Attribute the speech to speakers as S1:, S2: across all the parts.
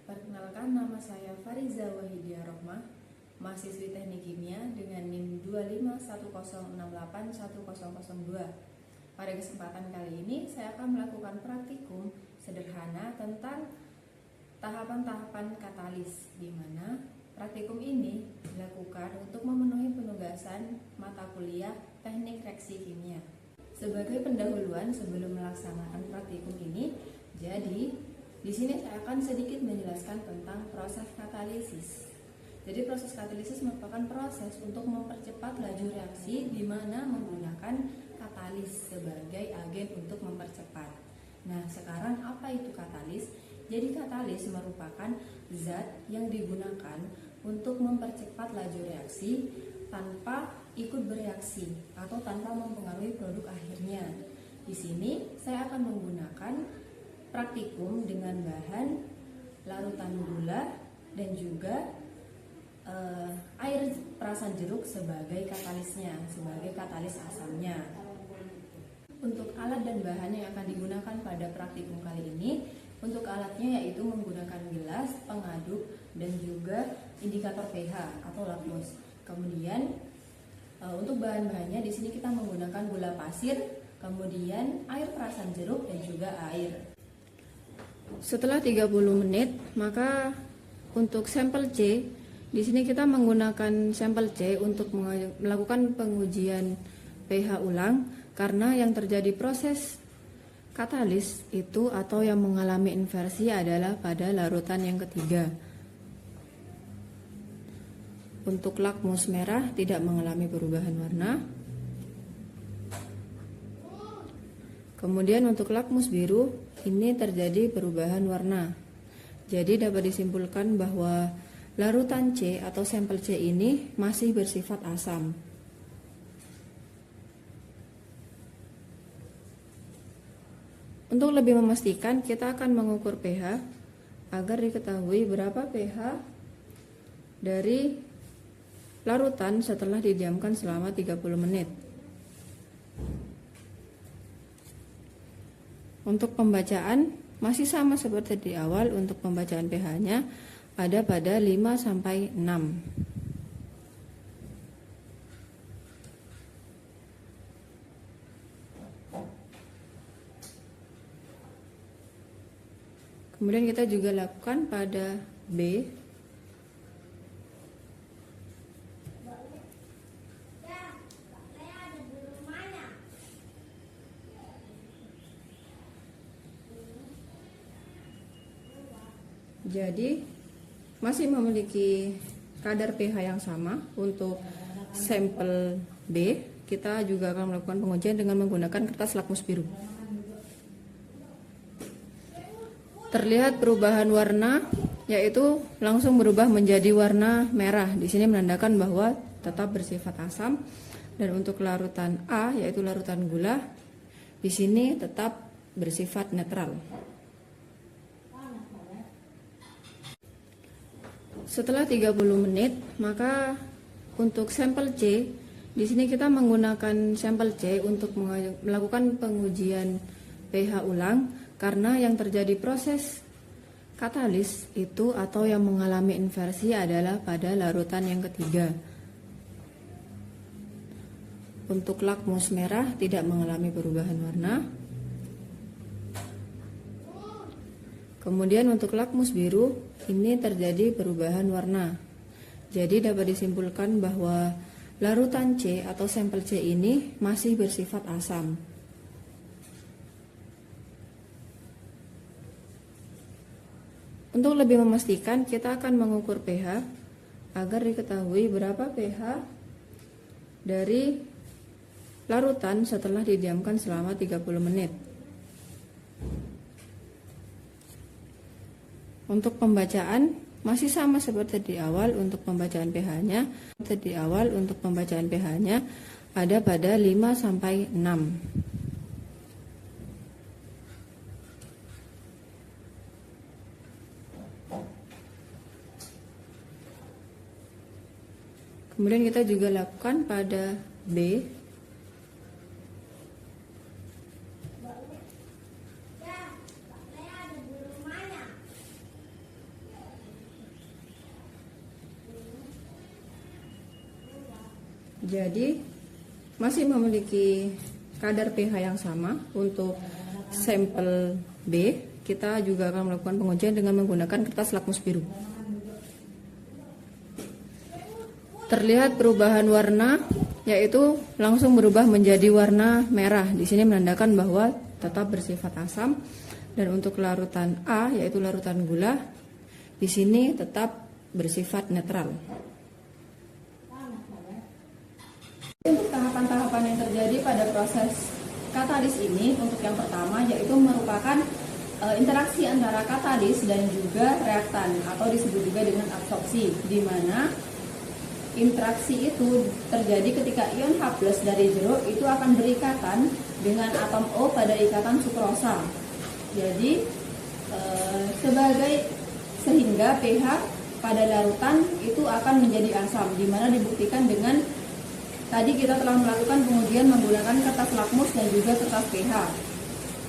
S1: Perkenalkan, nama saya Fariza Wahidia Rohmah, mahasiswi Teknik Kimia dengan NIM 25106810002. Pada kesempatan kali ini, saya akan melakukan praktikum sederhana tentang tahapan-tahapan katalis, di mana praktikum ini dilakukan untuk memenuhi penugasan mata kuliah Teknik Reaksi Kimia. Sebagai pendahuluan sebelum melaksanakan praktikum ini, jadi di sini saya akan sedikit menjelaskan tentang proses katalisis. Jadi proses katalisis merupakan proses untuk mempercepat laju reaksi di mana menggunakan katalis sebagai agen untuk mempercepat. Nah, sekarang apa itu katalis? Jadi katalis merupakan zat yang digunakan untuk mempercepat laju reaksi tanpa ikut bereaksi atau tanpa mempengaruhi produk akhirnya. Di sini saya akan menggunakan praktikum dengan bahan larutan gula dan juga air perasan jeruk sebagai katalisnya, sebagai katalis asamnya. Untuk alat dan bahan yang akan digunakan pada praktikum kali ini, untuk alatnya yaitu menggunakan gelas, pengaduk, dan juga indikator pH atau lakmus. Kemudian untuk bahan-bahannya di sini kita menggunakan gula pasir, kemudian air perasan jeruk dan juga air. Setelah 30 menit, maka untuk sampel C, di sini kita menggunakan sampel C untuk melakukan pengujian pH ulang karena yang terjadi proses katalis itu atau yang mengalami inversi adalah pada larutan yang ketiga. Untuk lakmus merah tidak mengalami perubahan warna. Kemudian untuk lakmus biru ini terjadi perubahan warna. Jadi dapat disimpulkan bahwa larutan C atau sampel C ini masih bersifat asam. Untuk lebih memastikan, kita akan mengukur pH agar diketahui berapa pH dari larutan setelah didiamkan selama 30 menit. Untuk pembacaan masih sama seperti di awal. Untuk pembacaan pH-nya ada pada 5 sampai 6. Kemudian kita juga lakukan pada B. Jadi masih memiliki kadar pH yang sama. Untuk sampel B, kita juga akan melakukan pengujian dengan menggunakan kertas lakmus biru. Terlihat perubahan warna, yaitu langsung berubah menjadi warna merah. Di sini menandakan bahwa tetap bersifat asam. Dan untuk larutan A, yaitu larutan gula, di sini tetap bersifat netral. Setelah 30 menit, maka untuk sampel C, di sini kita menggunakan sampel C untuk melakukan pengujian pH ulang karena yang terjadi proses katalis itu atau yang mengalami inversi adalah pada larutan yang ketiga. Untuk lakmus merah tidak mengalami perubahan warna. Kemudian untuk lakmus biru ini terjadi perubahan warna. Jadi dapat disimpulkan bahwa larutan C atau sampel C ini masih bersifat asam. Untuk lebih memastikan, kita akan mengukur pH agar diketahui berapa pH dari larutan setelah didiamkan selama 30 menit. Untuk pembacaan masih sama seperti di awal. Untuk pembacaan pH-nya ada pada 5 sampai 6. Kemudian kita juga lakukan pada B. Jadi masih memiliki kadar pH yang sama. Untuk sampel B, kita juga akan melakukan pengujian dengan menggunakan kertas lakmus biru. Terlihat perubahan warna, yaitu langsung berubah menjadi warna merah. Di sini menandakan bahwa tetap bersifat asam. Dan untuk larutan A, yaitu larutan gula, di sini tetap bersifat netral. Untuk tahapan-tahapan yang terjadi pada proses katalis ini, untuk yang pertama yaitu merupakan interaksi antara katalis dan juga reaktan atau disebut juga dengan absorpsi, di mana interaksi itu terjadi ketika ion H+ dari jeruk itu akan berikatan dengan atom O pada ikatan sukrosa. Jadi sehingga pH pada larutan itu akan menjadi asam, di mana dibuktikan dengan tadi kita telah melakukan pengujian menggunakan kertas lakmus dan juga kertas pH.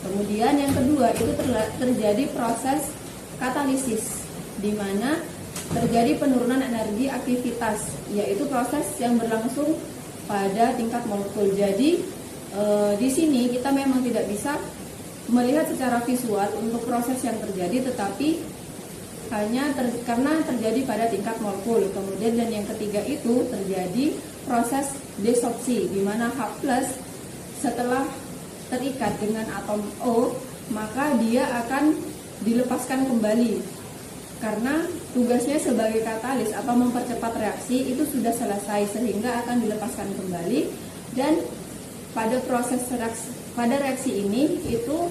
S1: Kemudian yang kedua itu terjadi proses katalisis, di mana terjadi penurunan energi aktivitas, yaitu proses yang berlangsung pada tingkat molekul. Jadi di sini kita memang tidak bisa melihat secara visual untuk proses yang terjadi, tetapi hanya karena terjadi pada tingkat molekul. Kemudian dan yang ketiga itu terjadi proses desorpsi, di mana H+ setelah terikat dengan atom O, maka dia akan dilepaskan kembali. Karena tugasnya sebagai katalis atau mempercepat reaksi itu sudah selesai, sehingga akan dilepaskan kembali. Dan pada proses reaksi ini itu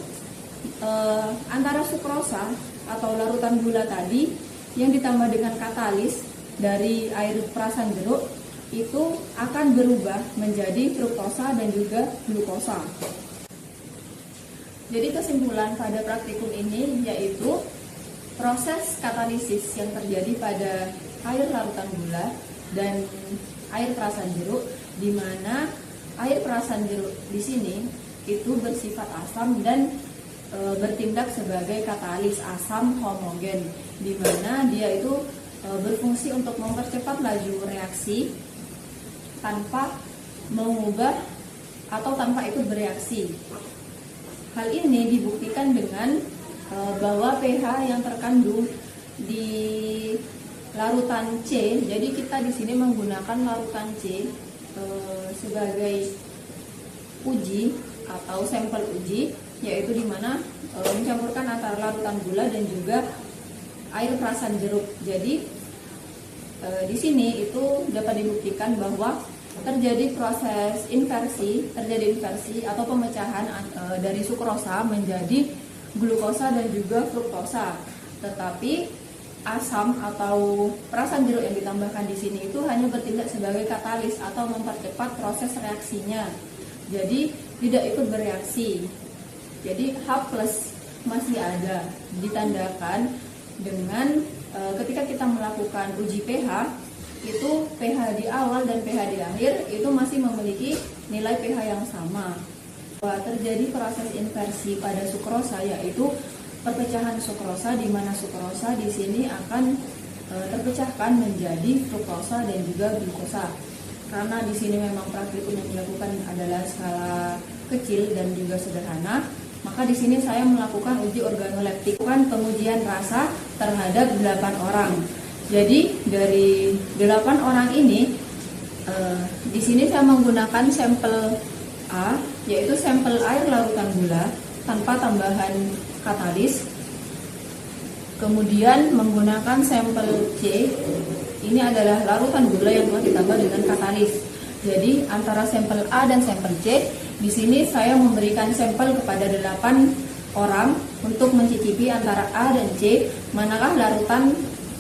S1: antara sukrosa atau larutan gula tadi yang ditambah dengan katalis dari air perasan jeruk itu akan berubah menjadi fruktosa dan juga glukosa. Jadi kesimpulan pada praktikum ini yaitu proses katalisis yang terjadi pada air larutan gula dan air perasan jeruk, di mana air perasan jeruk di sini itu bersifat asam dan bertindak sebagai katalis asam homogen, di mana dia itu berfungsi untuk mempercepat laju reaksi tanpa mengubah atau tanpa ikut bereaksi. Hal ini dibuktikan dengan bahwa pH yang terkandung di larutan C. Jadi kita di sini menggunakan larutan C sebagai uji atau sampel uji, yaitu di mana mencampurkan antara larutan gula dan juga air perasan jeruk. Jadi di sini itu dapat dibuktikan bahwa terjadi proses inversi atau pemecahan dari sukrosa menjadi glukosa dan juga fruktosa. Tetapi asam atau perasan jeruk yang ditambahkan di sini itu hanya bertindak sebagai katalis atau mempercepat proses reaksinya. Jadi tidak ikut bereaksi. Jadi H+ masih ada, ditandakan dengan ketika kita melakukan uji pH, itu pH di awal dan pH di akhir itu masih memiliki nilai pH yang sama. Terjadi proses inversi pada sukrosa, yaitu perpecahan sukrosa, di mana sukrosa di sini akan terpecahkan menjadi fruktosa dan juga glukosa. Karena di sini memang praktikum yang dilakukan adalah skala kecil dan juga sederhana, maka di sini saya melakukan uji organoleptik, pengujian rasa terhadap 8 orang. Jadi dari 8 orang ini, di sini saya menggunakan sampel A, yaitu sampel air larutan gula tanpa tambahan katalis. Kemudian menggunakan sampel C, ini adalah larutan gula yang telah ditambah dengan katalis. Jadi antara sampel A dan sampel C, di sini saya memberikan sampel kepada 8 orang untuk mencicipi antara A dan C, manakah larutan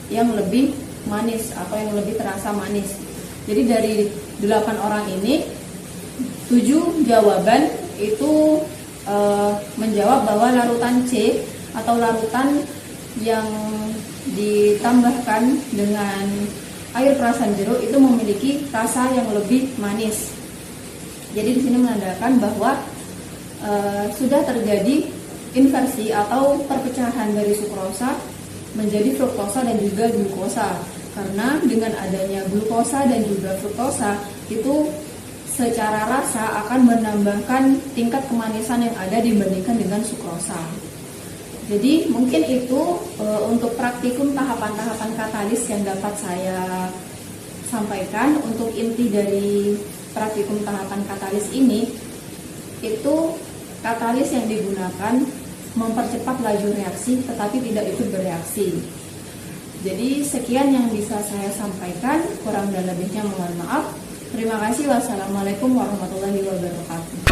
S1: yang lebih manis atau yang lebih terasa manis. Jadi dari 8 orang ini, 7 jawaban itu menjawab bahwa larutan C atau larutan yang ditambahkan dengan air perasan jeruk itu memiliki rasa yang lebih manis. Jadi di sini menandakan bahwa sudah terjadi inversi atau perpecahan dari sukrosa menjadi fruktosa dan juga glukosa. Karena dengan adanya glukosa dan juga fruktosa itu secara rasa akan menambahkan tingkat kemanisan yang ada dibandingkan dengan sukrosa. Jadi mungkin itu untuk praktikum tahapan-tahapan katalis yang dapat saya sampaikan. Untuk inti dari praktikum tahapan katalis ini, itu katalis yang digunakan mempercepat laju reaksi tetapi tidak ikut bereaksi. Jadi sekian yang bisa saya sampaikan, kurang dan lebihnya mohon maaf. Terima kasih. Wassalamualaikum warahmatullahi wabarakatuh.